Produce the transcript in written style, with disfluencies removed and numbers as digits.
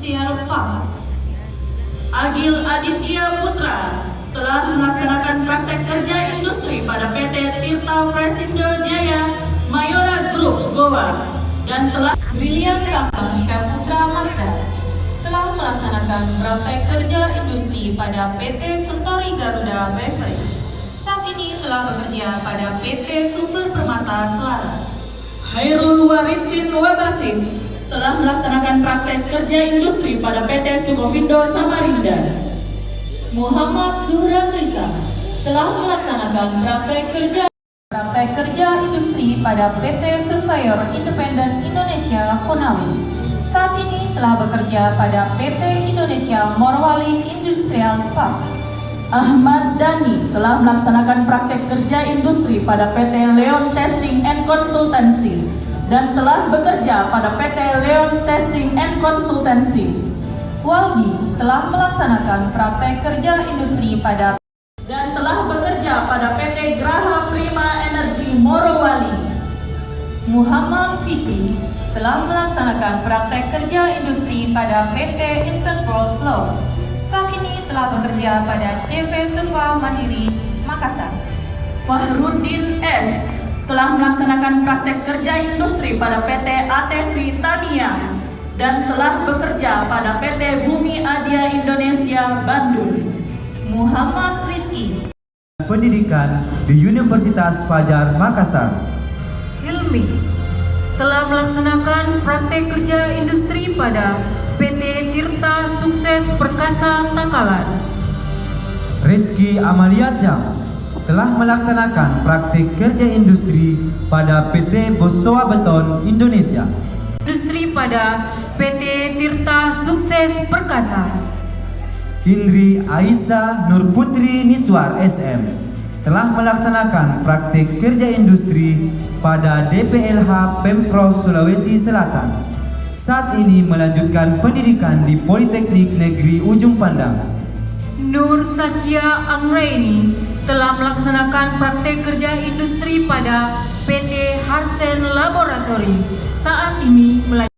Industrial Park. Agil Aditya Putra telah melaksanakan praktek kerja industri pada PT Tirta Fresindo Jaya Mayora Group Goa dan telah William Tampang Syaputra Mazda telah melaksanakan praktek kerja industri pada PT Suntory Garuda Beverage. Saat ini telah bekerja pada PT Sumber Permata Selara. Hairul Warisin Wabasit telah melaksanakan praktek kerja industri pada PT Sukovindo Samarinda. Muhammad Zuhran Risa telah melaksanakan praktek kerja industri pada PT Surveyor Independen Indonesia Konawe. Saat ini telah bekerja pada PT Indonesia Morowali Industrial Park. Ahmad Dhani telah melaksanakan praktek kerja industri pada PT Leon Testing and Consultancy dan telah bekerja pada PT Leon Testing and Consultancy. Waldi telah melaksanakan praktek kerja industri pada dan telah bekerja pada PT Graha Prima Energy Morowali. Muhammad Fikri telah melaksanakan praktek kerja industri pada PT Eastern World Flow. Saat ini telah bekerja pada CV Supa Mandiri, Makassar. Fahruddin S. telah melaksanakan praktek kerja industri pada PT ATV Tamiya dan telah bekerja pada PT Bumi Adia Indonesia Bandung. Muhammad Rizki Pendidikan di Universitas Fajar Makassar. Hilmi telah melaksanakan praktek kerja industri pada PT Tirta Sukses Perkasa Tangkalan. Rizky Amalia Syam telah melaksanakan praktik kerja industri pada PT Bosowa Beton Indonesia. Industri pada PT Tirta Sukses Perkasa. Indri Aisyah Nurputri Niswar SM telah melaksanakan praktik kerja industri pada DPLH Pemprov Sulawesi Selatan. Saat ini melanjutkan pendidikan di Politeknik Negeri Ujung Pandang. Nur Sakia Anggraini telah melaksanakan praktek kerja industri pada PT Harsen Laboratory. Saat ini melanjutkan